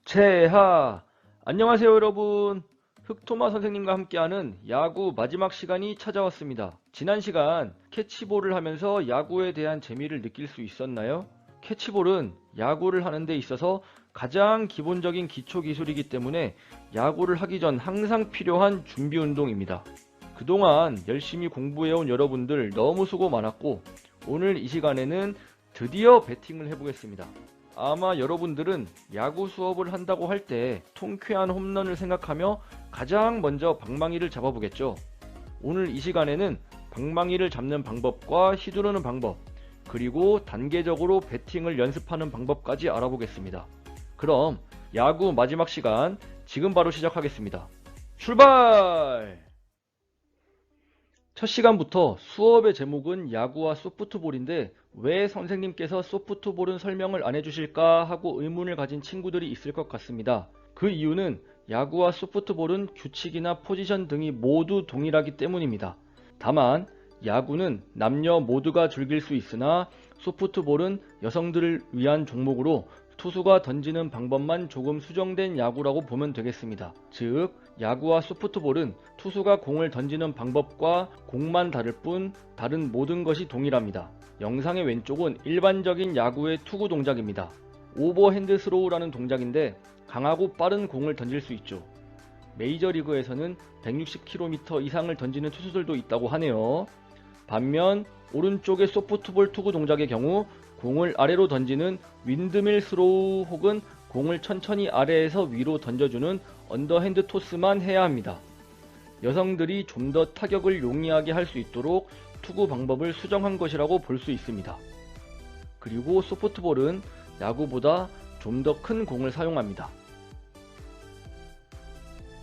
최하! 안녕하세요 여러분. 흑토마 선생님과 함께하는 야구 마지막 시간이 찾아왔습니다. 지난 시간 캐치볼을 하면서 야구에 대한 재미를 느낄 수 있었나요? 캐치볼은 야구를 하는 데 있어서 가장 기본적인 기초 기술이기 때문에 야구를 하기 전 항상 필요한 준비 운동입니다. 그동안 열심히 공부해온 여러분들 너무 수고 많았고, 오늘 이 시간에는 드디어 배팅을 해보겠습니다. 아마 여러분들은 야구 수업을 한다고 할 때 통쾌한 홈런을 생각하며 가장 먼저 방망이를 잡아보겠죠. 오늘 이 시간에는 방망이를 잡는 방법과 휘두르는 방법, 그리고 단계적으로 배팅을 연습하는 방법까지 알아보겠습니다. 그럼 야구 마지막 시간 지금 바로 시작하겠습니다. 출발! 첫 시간부터 수업의 제목은 야구와 소프트볼인데 왜 선생님께서 소프트볼은 설명을 안 해주실까 하고 의문을 가진 친구들이 있을 것 같습니다. 그 이유는 야구와 소프트볼은 규칙이나 포지션 등이 모두 동일하기 때문입니다. 다만 야구는 남녀 모두가 즐길 수 있으나 소프트볼은 여성들을 위한 종목으로 투수가 던지는 방법만 조금 수정된 야구라고 보면 되겠습니다. 즉, 야구와 소프트볼은 투수가 공을 던지는 방법과 공만 다를 뿐 다른 모든 것이 동일합니다. 영상의 왼쪽은 일반적인 야구의 투구 동작입니다. 오버핸드 스로우라는 동작인데 강하고 빠른 공을 던질 수 있죠. 메이저리그에서는 160km 이상을 던지는 투수들도 있다고 하네요. 반면 오른쪽의 소프트볼 투구 동작의 경우 공을 아래로 던지는 윈드밀 스로우 혹은 공을 천천히 아래에서 위로 던져주는 언더핸드 토스만 해야 합니다. 여성들이 좀 더 타격을 용이하게 할 수 있도록 투구 방법을 수정한 것이라고 볼 수 있습니다. 그리고 소프트볼은 야구보다 좀 더 큰 공을 사용합니다.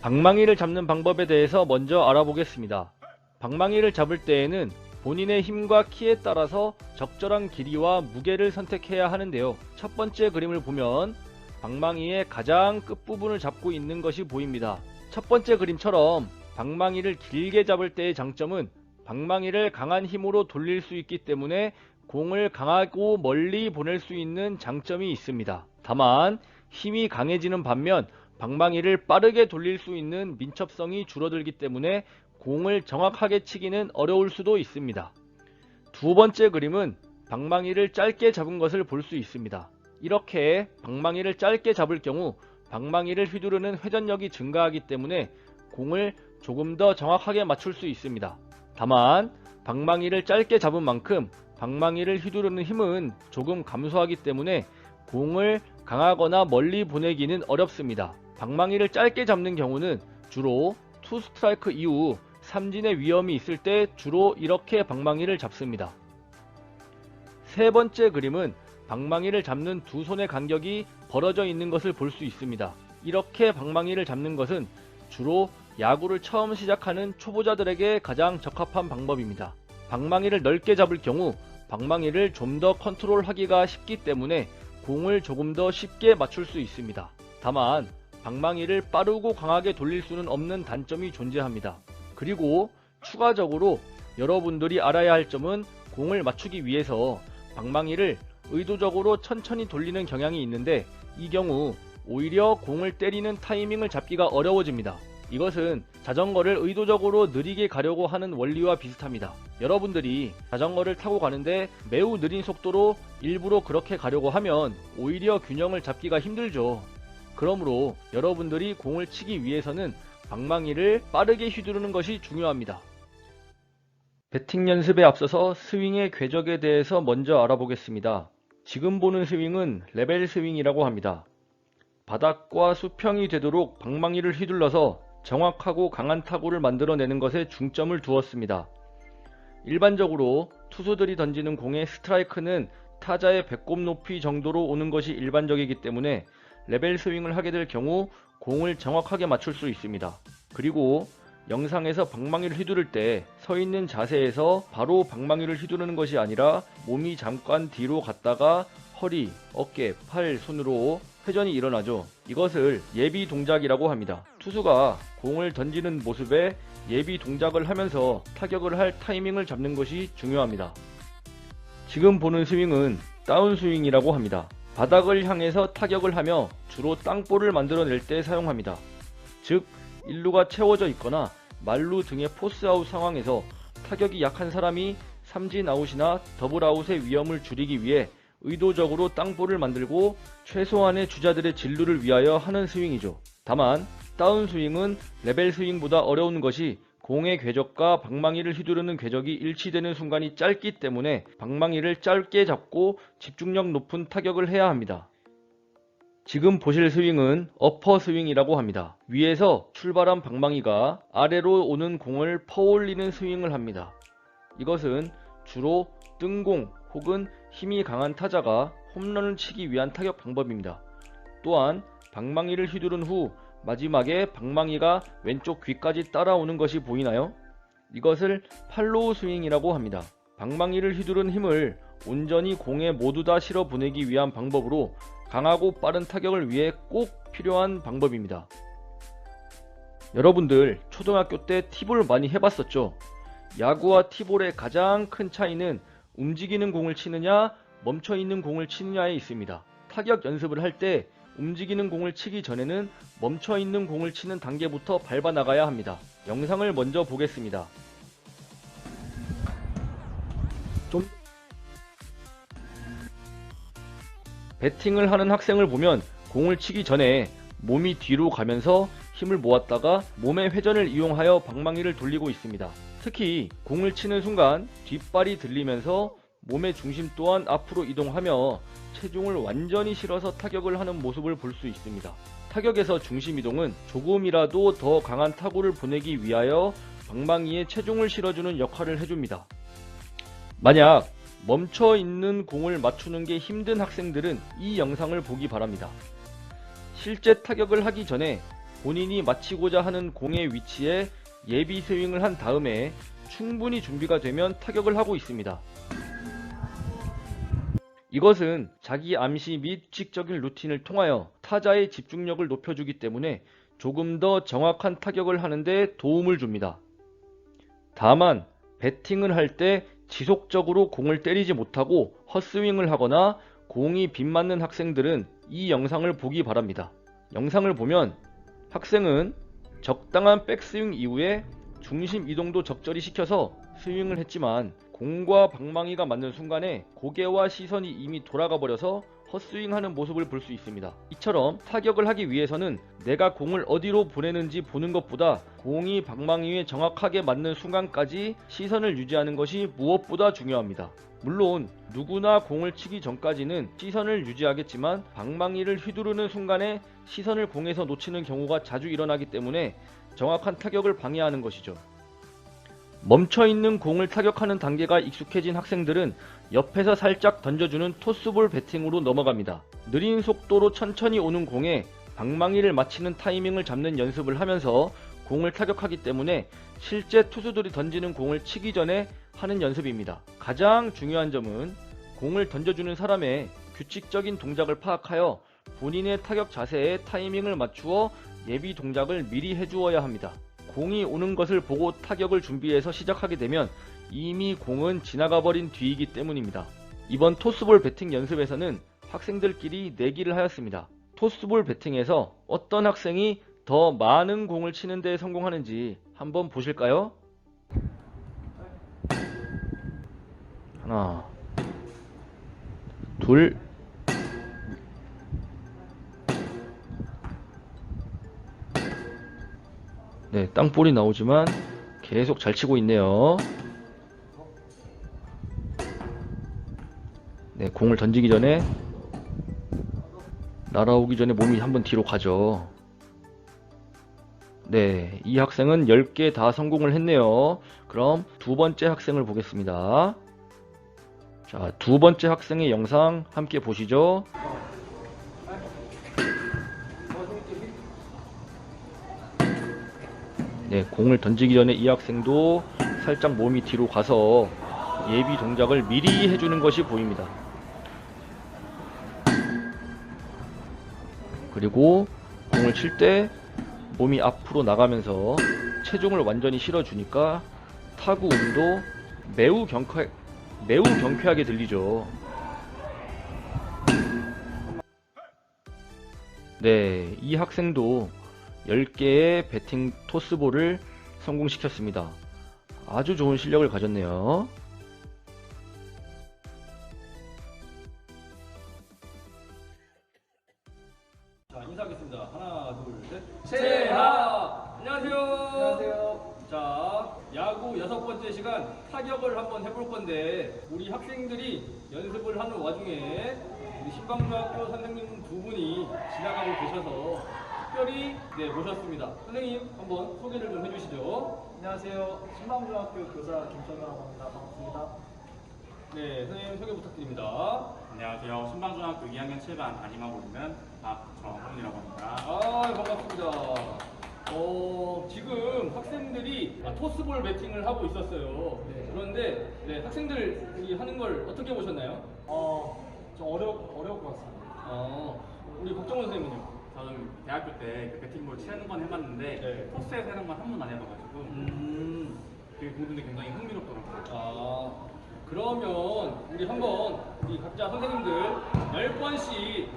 방망이를 잡는 방법에 대해서 먼저 알아보겠습니다. 방망이를 잡을 때에는 본인의 힘과 키에 따라서 적절한 길이와 무게를 선택해야 하는데요. 첫 번째 그림을 보면 방망이의 가장 끝부분을 잡고 있는 것이 보입니다. 첫 번째 그림처럼 방망이를 길게 잡을 때의 장점은 방망이를 강한 힘으로 돌릴 수 있기 때문에 공을 강하고 멀리 보낼 수 있는 장점이 있습니다. 다만 힘이 강해지는 반면 방망이를 빠르게 돌릴 수 있는 민첩성이 줄어들기 때문에 공을 정확하게 치기는 어려울 수도 있습니다. 두 번째 그림은 방망이를 짧게 잡은 것을 볼 수 있습니다. 이렇게 방망이를 짧게 잡을 경우 방망이를 휘두르는 회전력이 증가하기 때문에 공을 조금 더 정확하게 맞출 수 있습니다. 다만 방망이를 짧게 잡은 만큼 방망이를 휘두르는 힘은 조금 감소하기 때문에 공을 강하거나 멀리 보내기는 어렵습니다. 방망이를 짧게 잡는 경우는 주로 투 스트라이크 이후 삼진의 위험이 있을 때 주로 이렇게 방망이를 잡습니다. 세 번째 그림은 방망이를 잡는 두 손의 간격이 벌어져 있는 것을 볼 수 있습니다. 이렇게 방망이를 잡는 것은 주로 야구를 처음 시작하는 초보자들에게 가장 적합한 방법입니다. 방망이를 넓게 잡을 경우 방망이를 좀 더 컨트롤하기가 쉽기 때문에 공을 조금 더 쉽게 맞출 수 있습니다. 다만 방망이를 빠르고 강하게 돌릴 수는 없는 단점이 존재합니다. 그리고 추가적으로 여러분들이 알아야 할 점은 공을 맞추기 위해서 방망이를 의도적으로 천천히 돌리는 경향이 있는데 이 경우 오히려 공을 때리는 타이밍을 잡기가 어려워집니다. 이것은 자전거를 의도적으로 느리게 가려고 하는 원리와 비슷합니다. 여러분들이 자전거를 타고 가는데 매우 느린 속도로 일부러 그렇게 가려고 하면 오히려 균형을 잡기가 힘들죠. 그러므로 여러분들이 공을 치기 위해서는 방망이를 빠르게 휘두르는 것이 중요합니다. 배팅 연습에 앞서서 스윙의 궤적에 대해서 먼저 알아보겠습니다. 지금 보는 스윙은 레벨 스윙이라고 합니다. 바닥과 수평이 되도록 방망이를 휘둘러서 정확하고 강한 타구를 만들어내는 것에 중점을 두었습니다. 일반적으로 투수들이 던지는 공의 스트라이크는 타자의 배꼽 높이 정도로 오는 것이 일반적이기 때문에 레벨 스윙을 하게 될 경우 공을 정확하게 맞출 수 있습니다. 그리고 영상에서 방망이를 휘두를 때 서 있는 자세에서 바로 방망이를 휘두르는 것이 아니라 몸이 잠깐 뒤로 갔다가 허리, 어깨, 팔, 손으로 회전이 일어나죠. 이것을 예비 동작이라고 합니다. 투수가 공을 던지는 모습에 예비 동작을 하면서 타격을 할 타이밍을 잡는 것이 중요합니다. 지금 보는 스윙은 다운스윙이라고 합니다. 바닥을 향해서 타격을 하며 주로 땅볼을 만들어낼 때 사용합니다. 즉, 일루가 채워져 있거나 말루 등의 포스아웃 상황에서 타격이 약한 사람이 삼진 아웃이나 더블 아웃의 위험을 줄이기 위해 의도적으로 땅볼을 만들고 최소한의 주자들의 진루를 위하여 하는 스윙이죠. 다만 다운스윙은 레벨 스윙보다 어려운 것이 공의 궤적과 방망이를 휘두르는 궤적이 일치되는 순간이 짧기 때문에 방망이를 짧게 잡고 집중력 높은 타격을 해야 합니다. 지금 보실 스윙은 어퍼 스윙이라고 합니다. 위에서 출발한 방망이가 아래로 오는 공을 퍼올리는 스윙을 합니다. 이것은 주로 뜬공 혹은 힘이 강한 타자가 홈런을 치기 위한 타격 방법입니다. 또한 방망이를 휘두른 후 마지막에 방망이가 왼쪽 귀까지 따라오는 것이 보이나요? 이것을 팔로우 스윙이라고 합니다. 방망이를 휘두른 힘을 온전히 공에 모두 다 실어 보내기 위한 방법으로 강하고 빠른 타격을 위해 꼭 필요한 방법입니다. 여러분들 초등학교 때 티볼 많이 해봤었죠? 야구와 티볼의 가장 큰 차이는 움직이는 공을 치느냐 멈춰있는 공을 치느냐에 있습니다. 타격 연습을 할 때 움직이는 공을 치기 전에는 멈춰있는 공을 치는 단계부터 밟아 나가야 합니다. 영상을 먼저 보겠습니다. 배팅을 하는 학생을 보면 공을 치기 전에 몸이 뒤로 가면서 힘을 모았다가 몸의 회전을 이용하여 방망이를 돌리고 있습니다. 특히 공을 치는 순간 뒷발이 들리면서 몸의 중심 또한 앞으로 이동하며 체중을 완전히 실어서 타격을 하는 모습을 볼 수 있습니다. 타격에서 중심 이동은 조금이라도 더 강한 타구를 보내기 위하여 방망이에 체중을 실어주는 역할을 해줍니다. 만약 멈춰있는 공을 맞추는 게 힘든 학생들은 이 영상을 보기 바랍니다. 실제 타격을 하기 전에 본인이 맞히고자 하는 공의 위치에 예비 스윙을 한 다음에 충분히 준비가 되면 타격을 하고 있습니다. 이것은 자기 암시 및 규칙적인 루틴을 통하여 타자의 집중력을 높여주기 때문에 조금 더 정확한 타격을 하는데 도움을 줍니다. 다만 배팅을 할 때 지속적으로 공을 때리지 못하고 헛스윙을 하거나 공이 빗맞는 학생들은 이 영상을 보기 바랍니다. 영상을 보면 학생은 적당한 백스윙 이후에 중심 이동도 적절히 시켜서 스윙을 했지만 공과 방망이가 맞는 순간에 고개와 시선이 이미 돌아가 버려서 헛스윙하는 모습을 볼 수 있습니다. 이처럼 타격을 하기 위해서는 내가 공을 어디로 보내는지 보는 것보다 공이 방망이에 정확하게 맞는 순간까지 시선을 유지하는 것이 무엇보다 중요합니다. 물론 누구나 공을 치기 전까지는 시선을 유지하겠지만 방망이를 휘두르는 순간에 시선을 공에서 놓치는 경우가 자주 일어나기 때문에 정확한 타격을 방해하는 것이죠. 멈춰있는 공을 타격하는 단계가 익숙해진 학생들은 옆에서 살짝 던져주는 토스볼 배팅으로 넘어갑니다. 느린 속도로 천천히 오는 공에 방망이를 맞히는 타이밍을 잡는 연습을 하면서 공을 타격하기 때문에 실제 투수들이 던지는 공을 치기 전에 하는 연습입니다. 가장 중요한 점은 공을 던져주는 사람의 규칙적인 동작을 파악하여 본인의 타격 자세에 타이밍을 맞추어 예비 동작을 미리 해주어야 합니다. 공이 오는 것을 보고 타격을 준비해서 시작하게 되면 이미 공은 지나가 버린 뒤이기 때문입니다. 이번 토스볼 배팅 연습에서는 학생들끼리 내기를 하였습니다. 토스볼 배팅에서 어떤 학생이 더 많은 공을 치는 데 성공하는지 한번 보실까요? 하나, 둘, 네, 땅볼이 나오지만 계속 잘 치고 있네요. 네, 공을 던지기 전에 날아오기 전에 몸이 한번 뒤로 가죠. 네, 이 학생은 10개 다 성공을 했네요. 그럼 두 번째 학생을 보겠습니다. 자, 두 번째 학생의 영상 함께 보시죠. 네, 공을 던지기 전에 이 학생도 살짝 몸이 뒤로 가서 예비 동작을 미리 해주는 것이 보입니다. 그리고 공을 칠 때 몸이 앞으로 나가면서 체중을 완전히 실어주니까 타구음도 매우 경쾌하게 들리죠. 네, 이 학생도 10개의 배팅 토스볼을 성공시켰습니다. 아주 좋은 실력을 가졌네요. 자, 인사하겠습니다. 하나, 둘, 셋. 최하! 안녕하세요. 안녕하세요. 자, 야구 6번째 시간 타격을 한번 해볼 건데, 우리 학생들이 연습을 하는 와중에 우리 신방중학교 선생님 두 분이 지나가고 계셔서 특별히 모셨습니다. 선생님 한번 소개를 좀 해주시죠. 안녕하세요. 신방중학교 교사 김철규라고 합니다. 반갑습니다. 네, 선생님 소개 부탁드립니다. 안녕하세요. 신방중학교 2학년 7반 담임하고 있는 박정훈이라고 합니다. 아, 반갑습니다. 지금 학생들이 토스볼 배팅을 하고 있었어요. 네. 그런데 학생들이 하는 걸 어떻게 보셨나요? 좀 어려울 것 같습니다. 우리 박정훈 선생님은요? 저는 대학교 때 그 배팅볼 치는 건 해봤는데 네. 토스에서 하는 건 한 번도 안 해봐가지고 되게 공들이 굉장히 흥미롭더라고요. 그러면 우리 한번 우리 각자 선생님들 10번씩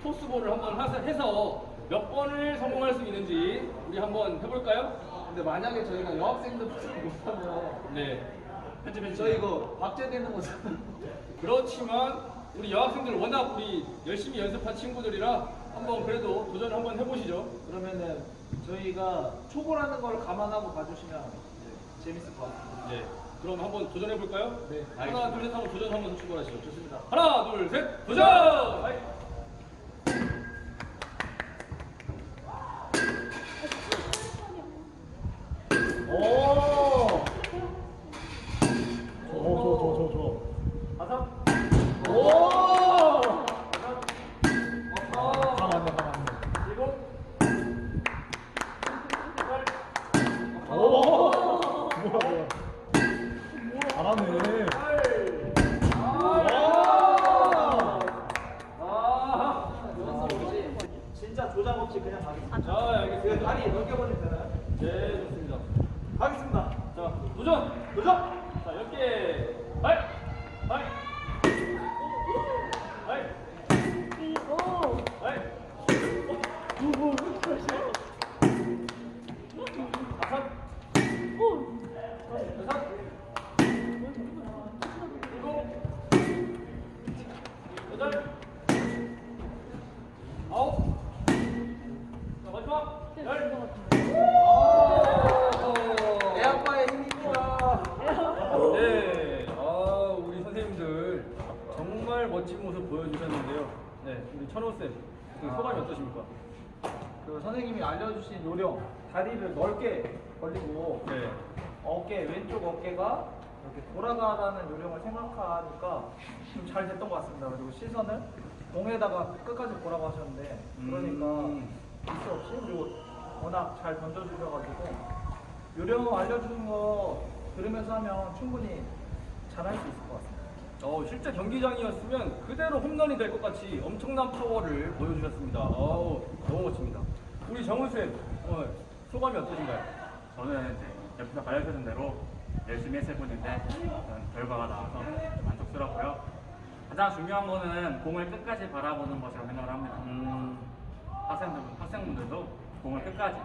토스볼을 한번 해서 몇 번을 성공할 수 있는지 우리 한번 해볼까요? 근데 만약에 저희가 여학생들 못하면 네. 저희 이거 박제되는 거잖아요. 그렇지만 우리 여학생들 워낙 우리 열심히 연습한 친구들이라 한번 그래도 도전을 한번 해보시죠. 그러면은 저희가 초보라는 걸 감안하고 봐주시면 재밌을 것 같습니다. 네. 그럼 한번 도전해볼까요? 네. 하나, 둘, 셋 하면 도전 한번 출발하시죠. 좋습니다. 하나, 둘, 셋, 도전! 아이. 오! 다섯. 오! 다 맞네. 일곱. 여덟. 오! 뭐야. 잘하네. 진짜 조작 없이 그냥 가겠습니다. 자, 알겠습니다. 다리 넘겨버리면 되나요? 네, 좋습니다. 가겠습니다. 자, 도전! 도전! 자, 10개. 하이! 하이! 하이! 하이! 다섯. 여섯. 일곱. 여덟. 아홉. 자, 마지막. 열. 애 아빠의 힘입니다. 네, 우리 선생님들 정말 멋진 모습 보여주셨는데요. 네, 우리 천호쌤, 소감이 어떠십니까? 그 선생님이 알려주신 요령, 다리를 넓게 벌리고 네. 왼쪽 어깨가 이렇게 돌아가라는 요령을 생각하니까 좀 잘 됐던 것 같습니다. 그리고 시선을 공에다가 끝까지 보라고 하셨는데 그러니까 미스 없이 그리고 워낙 잘 던져주셔가지고 요령 알려주는 거 들으면서 하면 충분히 잘할 수 있을 것 같습니다. 실제 경기장이었으면 그대로 홈런이 될 것 같이 엄청난 파워를 보여주셨습니다. 너무 멋집니다. 우리 정훈쌤, 소감이 어떠신가요? 저는 이제 옆에서 가르쳐준 대로 열심히 했을 뿐인데 결과가 나와서 만족스럽고요. 가장 중요한 거는 공을 끝까지 바라보는 것이라고 생각을 합니다. 학생분들도 공을 끝까지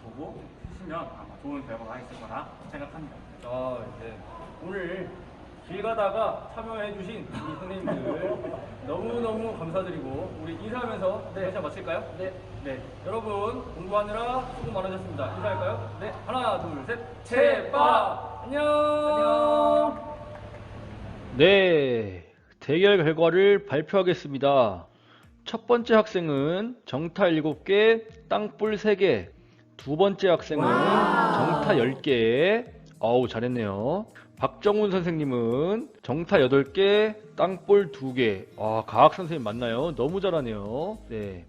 보고 치시면 아마 좋은 결과가 있을 거라 생각합니다. 네. 오늘 길 가다가 참여해주신 우리 선생님들 너무너무 감사드리고 우리 인사하면서 영상 마칠까요? 네. 여러분 공부하느라 수고 많으셨습니다. 인사할까요? 네. 하나, 둘, 셋. 채빠! 안녕! 네. 대결 결과를 발표하겠습니다. 첫 번째 학생은 정타 7개, 땅볼 3개. 두 번째 학생은 정타 10개. 잘했네요. 박정훈 선생님은 정타 8개, 땅볼 2개. 가학 선생님 맞나요? 너무 잘하네요. 네.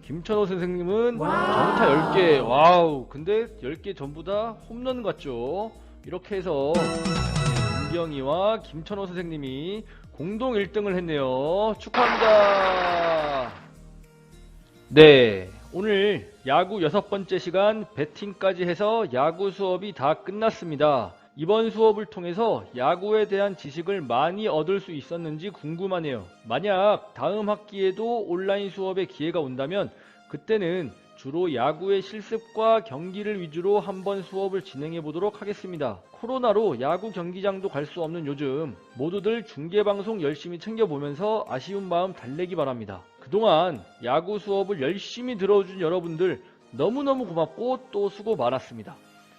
김천호 선생님은 정타 10개. 와우. 근데 10개 전부 다 홈런 같죠? 이렇게 해서 은경이와 김천호 선생님이 공동 1등을 했네요. 축하합니다. 네. 오늘 야구 6번째 시간 배팅까지 해서 야구 수업이 다 끝났습니다. 이번 수업을 통해서 야구에 대한 지식을 많이 얻을 수 있었는지 궁금하네요. 만약 다음 학기에도 온라인 수업의 기회가 온다면 그때는 주로 야구의 실습과 경기를 위주로 한번 수업을 진행해 보도록 하겠습니다. 코로나로 야구 경기장도 갈 수 없는 요즘 모두들 중계방송 열심히 챙겨보면서 아쉬운 마음 달래기 바랍니다. 그동안 야구 수업을 열심히 들어준 여러분들 너무너무 고맙고 또 수고 많았습니다.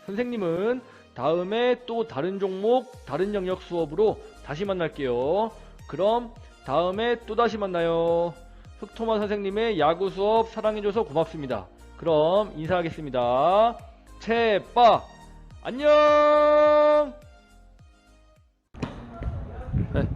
선생님은 다음에 또 다른 종목, 다른 영역 수업으로 다시 만날게요. 그럼 다음에 또 다시 만나요. 흑토마 선생님의 야구 수업 사랑해줘서 고맙습니다. 그럼 인사하겠습니다. 채빠 안녕. 네.